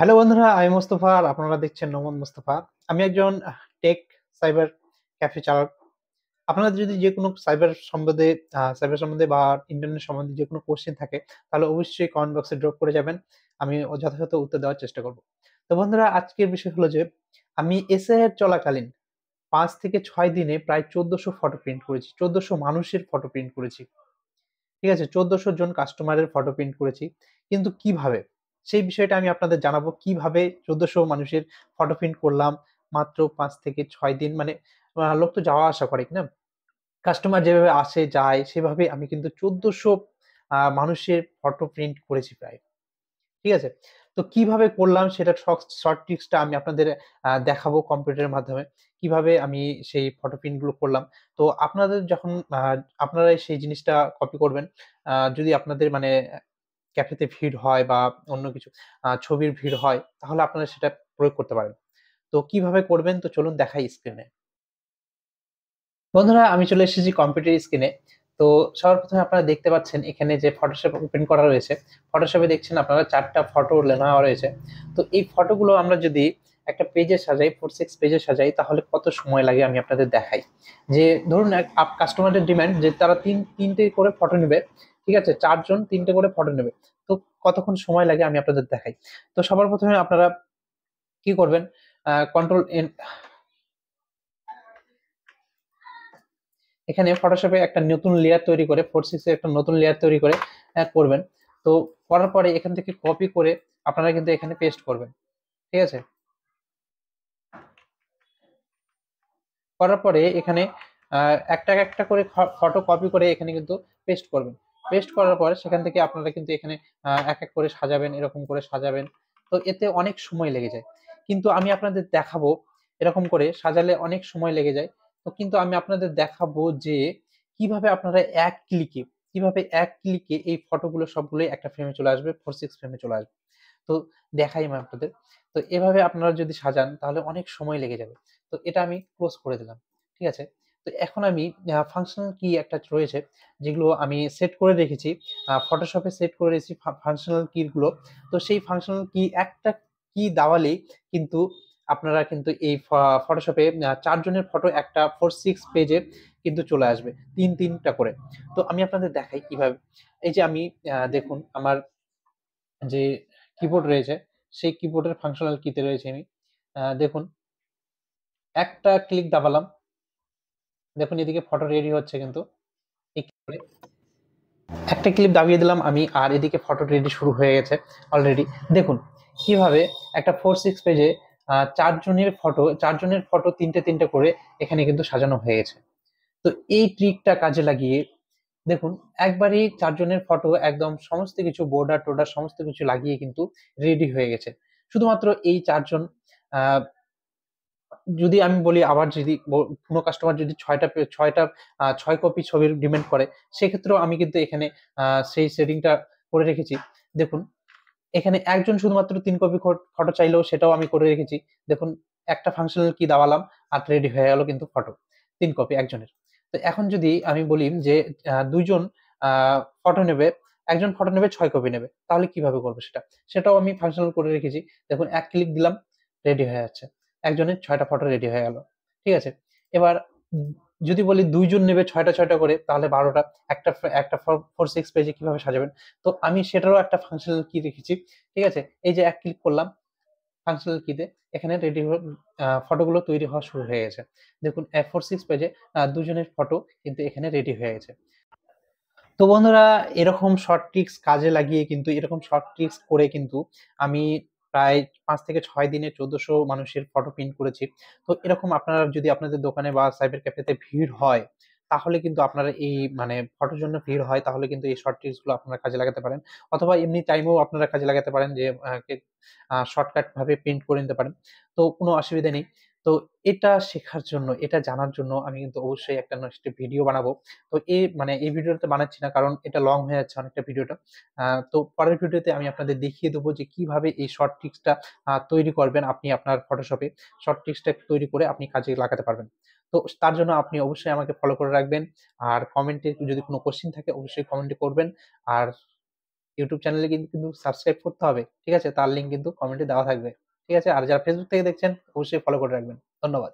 Hello বন্ধুরা, আমি মোস্তফা আর আপনারা দেখছেন নোমান মোস্তফা। আমি একজন টেক সাইবার ক্যাফে চালক। আপনাদের যদি যে কোনো সাইবার সম্বন্ধে বা ইন্টারনেট সম্বন্ধে যে কোনো কোশ্চেন থাকে, তাহলে অবশ্যই কমেন্ট বক্সে ড্রপ করে যাবেন। আমি যথাযথ উত্তর দেওয়ার চেষ্টা করব। তো বন্ধুরা, আজকের বিষয় হলো যে আমি এসএ চলাকালীন 5 থেকে 6 দিনে প্রায় 1400 ফটো প্রিন্ট করেছি, 1400 মানুষের ফটো প্রিন্ট করেছি। ঠিক আছে, 1400 জন কাস্টমারের ফটো প্রিন্ট করেছি। কিন্তু কিভাবে, সেই বিষয়টা আমি আপনাদের জানাবো। কিভাবে 1400 মানুষের ফটো প্রিন্ট করলাম মাত্র 5 থেকে 6 দিন। মানে লোক তো যাওয়া আসা করে, কি না? কাস্টমার যেভাবে আসে যায় সেভাবে আমি কিন্তু 1400 মানুষের ফটো প্রিন্ট করেছি প্রায়। ঠিক আছে? তো কিভাবে করলাম সেটা শর্ট ট্রিক্সটা আমি আপনাদের দেখাবো কম্পিউটারের মাধ্যমে। কিভাবে আমি সেই ফটো প্রিন্ট গুলো করলাম। তো আপনাদের যখন আপনারা সেই জিনিসটা কপি করবেন, যদি আপনাদের মানে ক্যাফেতে ভিড় হয় বা অন্য কিছু ছবির ভিড় হয়, তাহলে আপনারা সেটা প্রয়োগ করতে পারেন। তো কিভাবে করবেন, তো চলুন দেখাই স্ক্রিনে। বন্ধুরা, আমি চলে এসেছি কম্পিউটার স্ক্রিনে। তো সবার প্রথমে আপনারা দেখতে পাচ্ছেন এখানে যে ফটোশপ ওপেন করা রয়েছে। ফটোশপে দেখছেন আপনারা 4টা ফটো নেওয়া রয়েছে। তো এই ফটোগুলো আমরা যদি একটা পেজে সাজাই, 4-6 পেজে সাজাই, তাহলে কত সময় লাগে আমি আপনাদের দেখাই। যে ধরুন কাস্টমারের ডিমান্ড যে তারা তিনটে করে ফটো নেবে। ঠিক আছে, 4 জন 3টে করে ফটো নেবে। তো কতক্ষণ সময় লাগে আমি আপনাদের দেখাই। তো সবার প্রথমে আপনারা কি করবেন, কন্ট্রোল এন, এখানে ফটোশপে একটা নতুন লেয়ার তৈরি করে 4:6 এর একটা নতুন লেয়ার তৈরি করে করবেন। তো করার পরে এখান থেকে কপি করে আপনারা কিন্তু এখানে পেস্ট করবেন। ঠিক আছে, করার পরে এখানে একটা একটা করে ফটো কপি করে এখানে কিন্তু পেস্ট করবেন। পেস্ট করার পরে সেখান থেকে আপনারা কিন্তু এখানে এক এক করে সাজাবেন, এরকম করে সাজাবেন। তো এতে অনেক সময় লেগে যায়, কিন্তু আমি আপনাদের দেখাবো। এরকম করে সাজালে অনেক সময় লেগে যায়। তো কিন্তু আমি আপনাদের দেখাবো যে কিভাবে আপনারা এক ক্লিকে এই ফটোগুলো সবগুলোই একটা ফ্রেমে চলে আসবে, 4:6 ফ্রেমে চলে আসবে। তো দেখাই আমি আপনাদের। তো এভাবে আপনারা যদি সাজান তাহলে অনেক সময় লেগে যাবে। তো এটা আমি ক্লোজ করে দিলাম। ঠিক আছে? তো এখন আমি ফাংশনাল কি একটা রয়েছে, যেগুলো আমি সেট করে রেখেছি। ফটোশপে সেট করে রেখেছি ফাংশনাল কি গুলো। তো সেই ফাংশনাল কি একটা কি দাওয়ালেই কিন্তু আপনারা কিন্তু এই ফটোশপে ৪ জনের ফটো একটা 4:6 পেজে কিন্তু চলে আসবে। ৩টা করে। তো আমি আপনাদের দেখাই কিভাবে। এই যে আমি দেখুন আমার যে কিবোর্ড রয়েছে, সেই কিবোর্ডের ফাংশনাল কিতে রয়েছি আমি। দেখুন, একটা ক্লিক দাবালাম। দেখুন এদিকে ফটো রেডি হচ্ছে কিন্তু। এই করে একটা ক্লিক দাবিয়ে দিলাম আমি, আর এদিকে ফটো রেডি শুরু হয়ে গেছে অলরেডি। দেখুন কিভাবে একটা 4:6 পেজে 4 জনের ফটো 3টে করে এখানে কিন্তু সাজানো হয়ে গেছে। তো এই ট্রিকটা কাজে লাগিয়ে দেখুন, একবারেই ৪ জনের ফটো একদম সমস্ত কিছু বর্ডার টোডার সমস্ত কিছু লাগিয়ে কিন্তু রেডি হয়ে গেছে। শুধুমাত্র এই ৪ জন। আ যদি আমি বলি, আবার যদি কোনো কাস্টমার যদি ৬ কপি ছবির ডিমান্ড করে, সেক্ষেত্রেও আমি কিন্তু এখানে সেই সেটিংটা করে রেখেছি। দেখুন, এখানে একজন শুধুমাত্র ৩ কপি ফটো চাইলেও সেটাও আমি করে রেখেছি। দেখুন, একটা ফাংশনাল কি দাবালাম আর রেডি হয়ে গেল কিন্তু ফটো। ৩ কপি একজনের। তো এখন যদি আমি বলি যে ২ জন আ ফটো নেবে, একজন ফটো নেবে ৬ কপি নেবে। তাহলে কিভাবে করব সেটা? সেটাও আমি ফাংশনাল করে রেখেছি। দেখুন, এক ক্লিক দিলাম, রেডি হয়ে যাচ্ছে। একজনের ৬ টা ফটো রেডি হয়ে গেল। ঠিক আছে? এবার উম যদি বলি ২ জন নেবে ৬টা করে, তাহলে ১২ টা। একটা 4:6 পেজে কিভাবে সাজাবেন? তো আমি সেটারও একটা ফাংশনাল কি রেখেছি। ঠিক আছে? এই যে এক ক্লিক করলাম ফাংশনাল কিতে, এখানে রেডি ফটোগুলো তৈরি হওয়া শুরু হয়ে গেছে। দেখুন 4:6 পেজে ২ জনের ফটো কিন্তু এখানে রেডি হয়ে গেছে। তো বন্ধুরা, এরকম শর্ট ট্রিক্স করে কিন্তু আমি প্রায় ৫ থেকে ৬ দিনে ১৪০০ মানুষের ফটো প্রিন্ট করেছি। তো এরকম আপনারা যদি আপনাদের দোকানে বা সাইবার ক্যাফেতে ভিড় হয়, তাহলে কিন্তু আপনারা এই মানে ফটোর জন্য ভিড় হয়, তাহলে কিন্তু এই শর্ট ট্রিক্স গুলো আপনারা কাজে লাগাতে পারেন। অথবা এমনি টাইমেও আপনারা কাজে লাগাতে পারেন, যে শর্টকাট ভাবে প্রিন্ট করে নিতে পারেন। তো কোনো অসুবিধা নেই। তো এটা শেখার জন্য, এটা জানার জন্য আমি কিন্তু অবশ্যই একটা নেক্সট ভিডিও বানাবো। তো এই ভিডিওটা বানাচ্ছি না, কারণ এটা লং হয়ে যাচ্ছে অনেকটা ভিডিওটা। তো পরের ভিডিওতে আমি আপনাদের দেখিয়ে দেবো যে কিভাবে এই শর্ট ট্রিক্সটা তৈরি করবেন আপনি আপনার ফটোশপে। শর্ট ট্রিক্সটা তৈরি করে আপনি কাজে লাগাতে পারবেন। তো তার জন্য আপনি অবশ্যই আমাকে ফলো করে রাখবেন। আর কমেন্টে যদি কোনো কোশ্চেন থাকে অবশ্যই কমেন্টে করবেন। আর ইউটিউব চ্যানেলে কিন্তু সাবস্ক্রাইব করতে হবে। ঠিক আছে? তার লিঙ্ক কিন্তু কমেন্টে দেওয়া থাকবে। ঠিক আছে? আর যারা ফেসবুক থেকে দেখছেন অবশ্যই ফলো করে রাখবেন। ধন্যবাদ।